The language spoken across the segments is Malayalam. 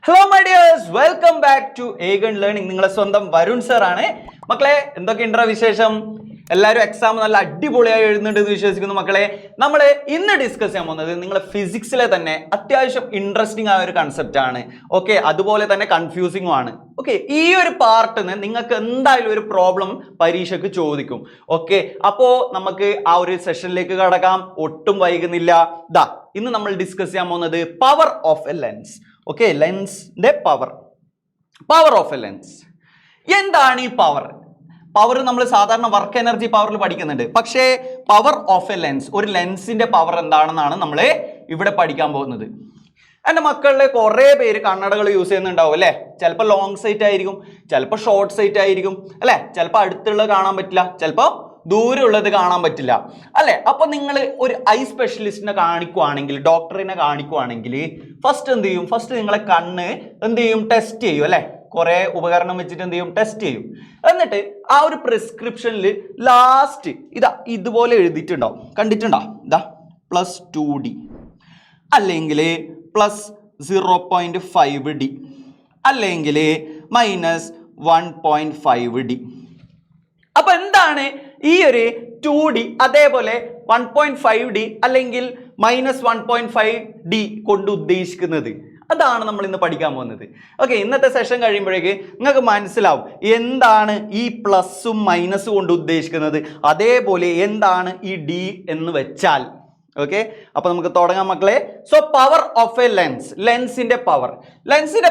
Hello my dears, welcome back to Aegon learning. നിങ്ങളെ സ്വന്തം വരുൺ സർ ആണ്. മക്കളെ, എന്തൊക്കെയുണ്ടോ വിശേഷം? എല്ലാവരും എക്സാം നല്ല അടിപൊളിയായി എഴുതുന്നുണ്ട് എന്ന് വിശ്വസിക്കുന്നു. മക്കളെ, നമ്മൾ ഇന്ന് ഡിസ്കസ് ചെയ്യാൻ പോകുന്നത് നിങ്ങളെ ഫിസിക്സിലെ തന്നെ അത്യാവശ്യം ഇൻട്രസ്റ്റിംഗ് ആയ ഒരു കൺസെപ്റ്റ് ആണ്. ഓക്കെ, അതുപോലെ തന്നെ കൺഫ്യൂസിംഗും ആണ്. ഓക്കെ, ഈ ഒരു പാർട്ടിന് നിങ്ങൾക്ക് എന്തായാലും ഒരു പ്രോബ്ലം പരീക്ഷയ്ക്ക് ചോദിക്കും. ഓക്കെ, അപ്പോൾ നമുക്ക് ആ ഒരു സെഷനിലേക്ക് കടക്കാം. ഒട്ടും വൈകുന്നില്ല. ഇന്ന് നമ്മൾ ഡിസ്കസ് ചെയ്യാൻ പോകുന്നത് power of A lens. Okay, ലെൻസിന്റെ പവർ ഓഫ് എ ലെൻസ്. എന്താണ് ഈ പവർ? നമ്മൾ സാധാരണ വർക്ക് എനർജി പവറിൽ പഠിക്കുന്നുണ്ട്. പക്ഷേ പവർ ഓഫ് എ ലെൻസ്, ഒരു ലെൻസിന്റെ പവർ എന്താണെന്നാണ് നമ്മൾ ഇവിടെ പഠിക്കാൻ പോകുന്നത്. എൻ്റെ മക്കളിലെ കുറേ പേര് കണ്ണടകൾ യൂസ് ചെയ്യുന്നുണ്ടാവും അല്ലേ? ചിലപ്പോൾ ലോങ് സൈറ്റ് ആയിരിക്കും, ചിലപ്പോൾ ഷോർട്ട് സൈറ്റ് ആയിരിക്കും അല്ലേ? ചിലപ്പോൾ അടുത്തുള്ളത് കാണാൻ പറ്റില്ല, ചിലപ്പോൾ ദൂരമുള്ളത് കാണാൻ പറ്റില്ല അല്ലെ? അപ്പൊ നിങ്ങൾ ഒരു ഐ സ്പെഷ്യലിസ്റ്റിനെ കാണിക്കുവാണെങ്കിൽ, ഡോക്ടറിനെ കാണിക്കുവാണെങ്കിൽ ഫസ്റ്റ് എന്ത് ചെയ്യും? ഫസ്റ്റ് നിങ്ങളെ കണ്ണ് എന്ത് ചെയ്യും? ടെസ്റ്റ് ചെയ്യും അല്ലെ? കുറെ ഉപകരണം വെച്ചിട്ട് എന്ത് ചെയ്യും? ടെസ്റ്റ് ചെയ്യും. എന്നിട്ട് ആ ഒരു പ്രിസ്ക്രിപ്ഷനിൽ ലാസ്റ്റ് ഇതുപോലെ എഴുതിയിട്ടുണ്ടാവും. കണ്ടിട്ടുണ്ടോ? +2D അല്ലെങ്കിൽ +0.5D അല്ലെങ്കിൽ -1.5D. അപ്പൊ എന്താണ് ഈ ഒരു 2D അതേപോലെ 1.5D അല്ലെങ്കിൽ -1.5D കൊണ്ട് ഉദ്ദേശിക്കുന്നത്? അതാണ് നമ്മൾ ഇന്ന് പഠിക്കാൻ പോകുന്നത്. ഓക്കെ, ഇന്നത്തെ സെഷൻ കഴിയുമ്പോഴേക്ക് നിങ്ങൾക്ക് മനസ്സിലാവും എന്താണ് ഈ പ്ലസും മൈനസും കൊണ്ട് ഉദ്ദേശിക്കുന്നത്, അതേപോലെ എന്താണ് ഈ ഡി എന്ന് വെച്ചാൽ. ഓക്കെ, അപ്പൊ നമുക്ക് തുടങ്ങാം മക്കളെ. So power of A lens, ലെൻസിന്റെ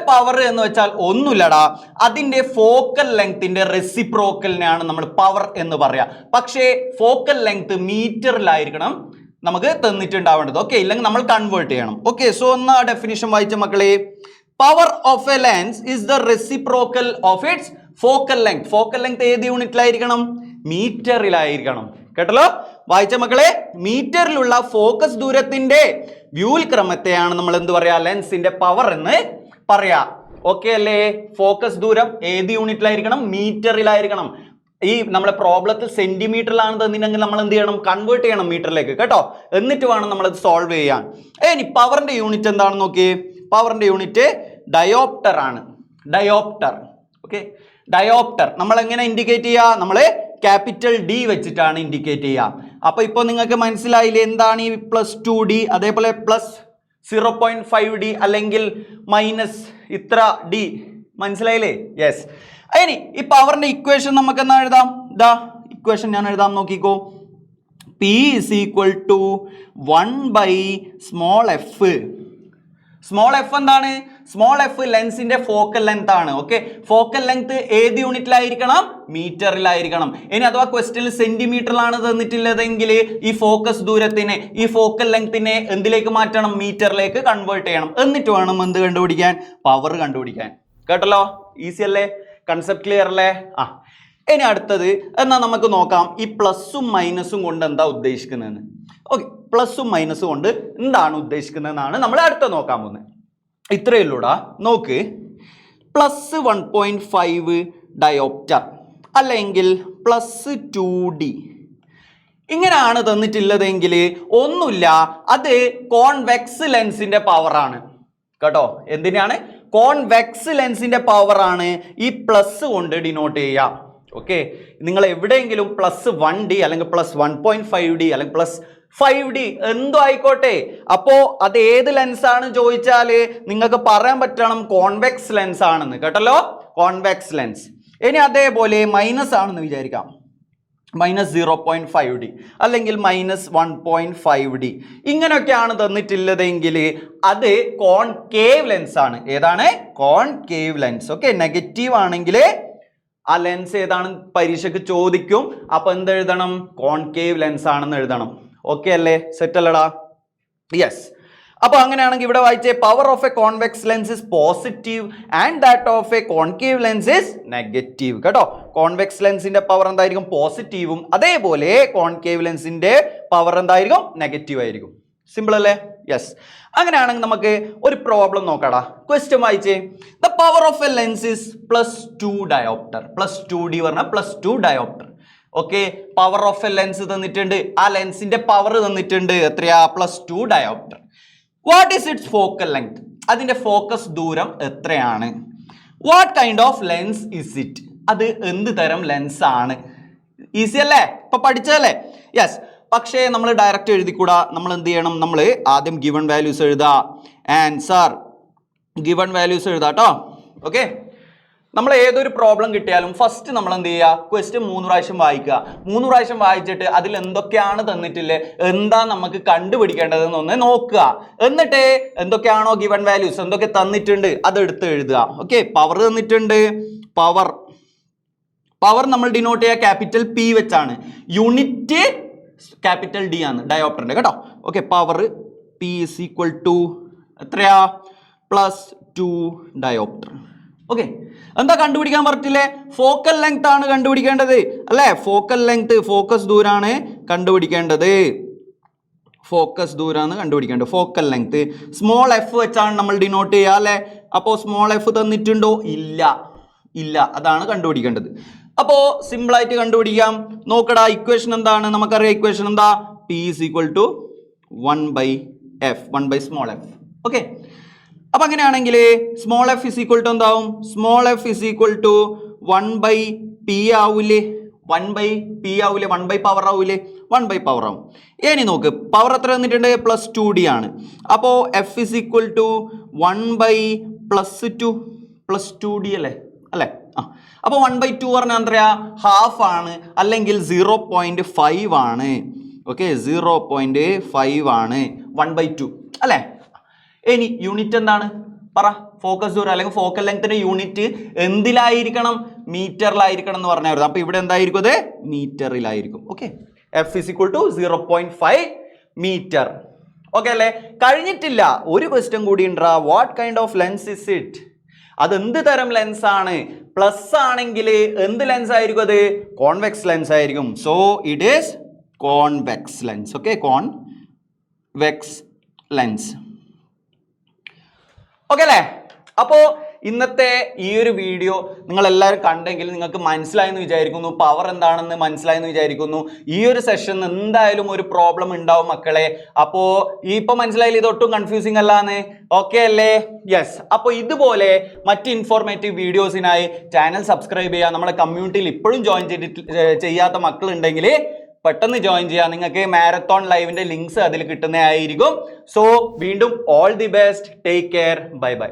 പവർ എന്ന് വെച്ചാൽ ഒന്നുമില്ലടാ, അതിന്റെ ഫോക്കൽ ലെങ്ത്തിന്റെ റെസിപ്രോക്കലിനെയാണ് നമ്മൾ പവർ എന്ന് പറയാ. പക്ഷേ ഫോക്കൽ ലെങ്ത് മീറ്ററിലായിരിക്കണം നമുക്ക് തന്നിട്ടുണ്ടാവേണ്ടത്. ഓക്കെ, ഇല്ലെങ്കിൽ നമ്മൾ കൺവേർട്ട് ചെയ്യണം. ഓക്കെ, സോ ഒന്ന് ആ ഡെഫിനിഷൻ വായിച്ച മക്കളെ. Power of A lens is the reciprocal of its focal length. Focal length ഏത് യൂണിറ്റിലായിരിക്കണം? മീറ്ററിലായിരിക്കണം. കേട്ടല്ലോ? വായിച്ച മക്കളെ, മീറ്ററിലുള്ള ഫോക്കസ് ദൂരത്തിന്റെ വ്യൂൽക്രമത്തെയാണ് നമ്മൾ എന്ത് പറയാ? ലെൻസിന്റെ പവർ എന്ന് പറയാ. ഓക്കെ അല്ലേ? ഫോക്കസ് ദൂരം ഏത് യൂണിറ്റിലായിരിക്കണം? മീറ്ററിലായിരിക്കണം. ഈ നമ്മളെ പ്രോബ്ലത്തിൽ സെന്റിമീറ്ററിലാണ് തന്നിട്ടുണ്ടെങ്കിൽ നമ്മൾ എന്ത് ചെയ്യണം? കൺവേർട്ട് ചെയ്യണം മീറ്ററിലേക്ക്. കേട്ടോ? എന്നിട്ട് വേണം നമ്മളത് സോൾവ് ചെയ്യാൻ. ഇനി പവറിന്റെ യൂണിറ്റ് എന്താണെന്ന് നോക്കിയേ. പവറിന്റെ യൂണിറ്റ് ഡയോപ്റ്റർ ആണ്. ഡയോപ്റ്റർ. ഓക്കെ, ഡയോപ്റ്റർ നമ്മൾ എങ്ങനെ ഇൻഡിക്കേറ്റ് ചെയ്യുക? നമ്മൾ ക്യാപിറ്റൽ ഡി വെച്ചിട്ടാണ് ഇൻഡിക്കേറ്റ് ചെയ്യുക. അപ്പൊ ഇപ്പൊ നിങ്ങൾക്ക് മനസ്സിലായില്ലേ എന്താണ് ഈ +2D അതേപോലെ +0.5D അല്ലെങ്കിൽ മൈനസ് ഇത്ര ഡി? മനസ്സിലായില്ലേ? യെസ്. ഇനി ഈ പവറിന്റെ ഇക്വേഷൻ നമുക്ക് എന്നാ എഴുതാം? ഇക്വേഷൻ ഞാൻ എഴുതാം, നോക്കിക്കോ. P = 1/f. സ്മോൾ എഫ് എന്താണ്? സ്മോൾ എഫ് ലെൻസിന്റെ ഫോക്കൽ ലെങ്ത് ആണ്. ഓക്കെ, ഫോക്കൽ ലെങ്ത് ഏത് യൂണിറ്റിലായിരിക്കണം? മീറ്ററിലായിരിക്കണം. ഇനി അഥവാ ക്വസ്റ്റ്യനിൽ സെന്റിമീറ്ററിലാണ് തന്നിട്ടുള്ളതെങ്കിൽ ഈ ഫോക്കസ് ദൂരത്തിനെ, ഈ ഫോക്കൽ ലെങ്തിനെ എന്തിലേക്ക് മാറ്റണം? മീറ്ററിലേക്ക് കൺവേർട്ട് ചെയ്യണം. എന്നിട്ട് വേണം എന്ത് കണ്ടുപിടിക്കാൻ? പവർ കണ്ടുപിടിക്കാൻ. കേട്ടല്ലോ? ഈസി അല്ലേ? കൺസെപ്റ്റ് ക്ലിയർ അല്ലേ? ഇനി അടുത്തത് എന്നാ നമുക്ക് നോക്കാം ഈ പ്ലസും മൈനസും കൊണ്ട് എന്താ ഉദ്ദേശിക്കുന്നതെന്ന്. ഓക്കെ, പ്ലസും മൈനസും കൊണ്ട് എന്താണ് ഉദ്ദേശിക്കുന്നതെന്നാണ് നമ്മൾ അടുത്ത നോക്കാൻ പോകുന്നത്. ഇത്രയേ ഉള്ളൂടാ. നോക്ക്, +1.5 ഡയോപ്റ്റർ അല്ലെങ്കിൽ +2D ഇങ്ങനെയാണ് തന്നിട്ടുള്ളതെങ്കിൽ ഒന്നുമില്ല, അത് കോൺവെക്സ് ലെൻസിന്റെ പവറാണ്. കേട്ടോ? എന്തിനാണ്? കോൺവെക്സ് ലെൻസിന്റെ പവർ ആണ് ഈ പ്ലസ് കൊണ്ട് ഡിനോട്ട് ചെയ്യുക. ഓക്കെ, നിങ്ങൾ എവിടെയെങ്കിലും +1D അല്ലെങ്കിൽ +1.5D അല്ലെങ്കിൽ +5D എന്തോ ആയിക്കോട്ടെ, അപ്പോ അത് ഏത് ലെൻസ് ആണ് ചോദിച്ചാല് നിങ്ങൾക്ക് പറയാൻ പറ്റണം കോൺവെക്സ് ലെൻസ് ആണെന്ന്. കേട്ടല്ലോ? Convex lens. ഇനി അതേപോലെ മൈനസ് ആണെന്ന് വിചാരിക്കാം, -0.5D അല്ലെങ്കിൽ -1.5D ഇങ്ങനെയൊക്കെയാണ് തന്നിട്ടുള്ളതെങ്കിൽ അത് കോൺകേവ് ലെൻസ് ആണ്. ഏതാണ്? Concave lens. ഓക്കെ, നെഗറ്റീവ് ആണെങ്കിൽ ആ ലെൻസ് ഏതാണ് പരീക്ഷയ്ക്ക് ചോദിക്കും. അപ്പൊ എന്തെഴുതണം? കോൺകേവ് ലെൻസ് ആണെന്ന് എഴുതണം. ഓക്കെ അല്ലേ? സെറ്റ് അല്ലടാ? യെസ്. അപ്പൊ അങ്ങനെയാണെങ്കിൽ ഇവിടെ വായിച്ചേ, power of A convex lens is positive and that of A concave lens is negative. കേട്ടോ? കോൺവെക്സ് ലെൻസിന്റെ പവർ എന്തായിരിക്കും? പോസിറ്റീവും, അതേപോലെ കോൺകേവ് ലെൻസിന്റെ പവർ എന്തായിരിക്കും? നെഗറ്റീവ് ആയിരിക്കും. സിമ്പിൾ അല്ലേ? യെസ്. അങ്ങനെയാണെങ്കിൽ നമുക്ക് ഒരു പ്രോബ്ലം നോക്കാടാ. ക്വസ്റ്റ്യൻ വായിച്ചേ. The power of A lens is +2 dioptre. +2D പറഞ്ഞാൽ +2 dioptre. Okay, power of A lens തന്നിട്ടുണ്ട്, ആ ലെൻസിന്റെ പവർ തന്നിട്ടുണ്ട്. എത്രയാ? +2 dioptre. What is it's focal length? അതിന്റെ ഫോക്കസ് ദൂരം എത്രയാണ്? What kind of lens is it? അത് എന്ത് തരം ലെൻസ് ആണ്? ഈസി അല്ലേ, ഇപ്പൊ പഠിച്ചതല്ലേ? യെസ്. പക്ഷേ നമ്മൾ ഡയറക്റ്റ് എഴുതിക്കൂടാ. നമ്മൾ എന്ത് ചെയ്യണം? നമ്മൾ ആദ്യം ഗിവൺ വാല്യൂസ് എഴുതാ. ആൻസർ ഗിവൺ വാല്യൂസ് എഴുതാട്ടോ. ഓക്കെ, നമ്മൾ ഏതൊരു പ്രോബ്ലം കിട്ടിയാലും ഫസ്റ്റ് നമ്മൾ എന്ത് ചെയ്യുക? ക്വസ്റ്റ്യൻ 3 പ്രാവശ്യം വായിക്കുക. 3 പ്രാവശ്യം വായിച്ചിട്ട് അതിൽ എന്തൊക്കെയാണ് തന്നിട്ടില്ലേ, എന്താ നമുക്ക് കണ്ടുപിടിക്കേണ്ടതെന്ന് ഒന്ന് നോക്കുക. എന്നിട്ട് എന്തൊക്കെയാണോ ഗിവൺ വാല്യൂസ്, എന്തൊക്കെ തന്നിട്ടുണ്ട് അതെടുത്ത് എഴുതുക. ഓക്കെ, പവർ തന്നിട്ടുണ്ട്. പവർ നമ്മൾ ഡിനോട്ട് ചെയ്യുക ക്യാപിറ്റൽ P വെച്ചാണ്. യൂണിറ്റ് ക്യാപിറ്റൽ D ആണ് ഡയോപ്റ്ററിന്റെ കേട്ടോ. Okay, power P is equal to എത്രയാ? +2 ഡയോപ്റ്റർ. ഓക്കെ, എന്താ കണ്ടുപിടിക്കാൻ പറഞ്ഞില്ലേ? ഫോക്കൽ ലെങ്ത് ആണ് കണ്ടുപിടിക്കേണ്ടത് അല്ലേ? ഫോക്കൽ ലെങ്ത്, ഫോക്കസ് ദൂരാണ് കണ്ടുപിടിക്കേണ്ടത്. ഫോക്കസ് ദൂരാണ് കണ്ടുപിടിക്കേണ്ടത്. ഫോക്കൽ ലെങ്ത് സ്മോൾ f വെച്ചാണ് നമ്മൾ ഡിനോട്ട് ചെയ്യുക അല്ലേ? അപ്പോൾ സ്മോൾ f തന്നിട്ടുണ്ടോ? ഇല്ല, അതാണ് കണ്ടുപിടിക്കേണ്ടത്. അപ്പോൾ സിമ്പിൾ ആയിട്ട് കണ്ടുപിടിക്കാം. നോക്കടാ, ഇക്വേഷൻ എന്താണ്? നമുക്കറിയാം ഇക്വേഷൻ എന്താ? P is equal to 1/f, 1/f. Okay, അപ്പൊ അങ്ങനെയാണെങ്കിൽ small f is equal to എന്താവും? Small f is equal to 1/p ആവൂലേ? 1/p ആവൂലേ? 1 പവർ ആവൂലേ? 1 പവർ ആവും. ഇനി നോക്ക്, പവർ എത്ര തന്നിട്ടുണ്ട്? +2d ആണ്. അപ്പോൾ f is equal to 1/+2d അല്ലേ? അപ്പോൾ 1/2 പറഞ്ഞാൽ എത്രയാ? ഹാഫ് ആണ്, അല്ലെങ്കിൽ 0.5 ആണ്. ഓക്കെ, 0.5 ആണ് 1/2 അല്ലേ? ഇനി യൂണിറ്റ് എന്താണ് പറ? ഫോക്കസ് ദൂരം അല്ലെങ്കിൽ ഫോക്കൽ ലെങ്ത്തിന്റെ യൂണിറ്റ് എന്തിലായിരിക്കണം? മീറ്ററിലായിരിക്കണം എന്ന് പറഞ്ഞായിരുന്നു. അപ്പൊ ഇവിടെ എന്തായിരിക്കും? അത് മീറ്ററിലായിരിക്കും. Okay, f is equal to 0.5 metre. Okay അല്ലേ? കഴിഞ്ഞിട്ടില്ല, ഒരു ക്വസ്റ്റ്യൻ കൂടി ഉണ്ടാ. What kind of lens is it? അത് എന്ത് തരം ലെൻസ് ആണ്? പ്ലസ് ആണെങ്കിൽ എന്ത് ലെൻസ് ആയിരിക്കും? അത് കോൺവെക്സ് ലെൻസ് ആയിരിക്കും. So it is convex lens. Okay, convex lens. Okay അല്ലേ? അപ്പോൾ ഇന്നത്തെ ഈ ഒരു വീഡിയോ നിങ്ങൾ എല്ലാവരും കണ്ടെങ്കിൽ നിങ്ങൾക്ക് മനസ്സിലായെന്ന് വിചാരിക്കുന്നു. പവർ എന്താണെന്ന് മനസ്സിലായെന്ന് വിചാരിക്കുന്നു. ഈ ഒരു സെഷൻ എന്തായാലും ഒരു പ്രോബ്ലം ഉണ്ടാവും മക്കളെ. അപ്പോൾ ഇപ്പൊ മനസ്സിലായില്ല, ഇതൊട്ടും കൺഫ്യൂസിങ് അല്ലാന്ന്? ഓക്കെ അല്ലേ? യെസ്. അപ്പോൾ ഇതുപോലെ മറ്റ് ഇൻഫോർമേറ്റീവ് വീഡിയോസിനായി ചാനൽ സബ്സ്ക്രൈബ് ചെയ്യുക. നമ്മുടെ കമ്മ്യൂണിറ്റിയിൽ ഇപ്പോഴും ജോയിൻ ചെയ്യാത്ത മക്കളുണ്ടെങ്കിൽ പെട്ടെന്ന് ജോയിൻ ചെയ്യാം. നിങ്ങൾക്ക് മാരത്തോൺ ലൈവിന്റെ ലിങ്ക്സ് അതിൽ കിട്ടുന്നതായിരിക്കും. സോ വീണ്ടും all the best, take care, bye bye.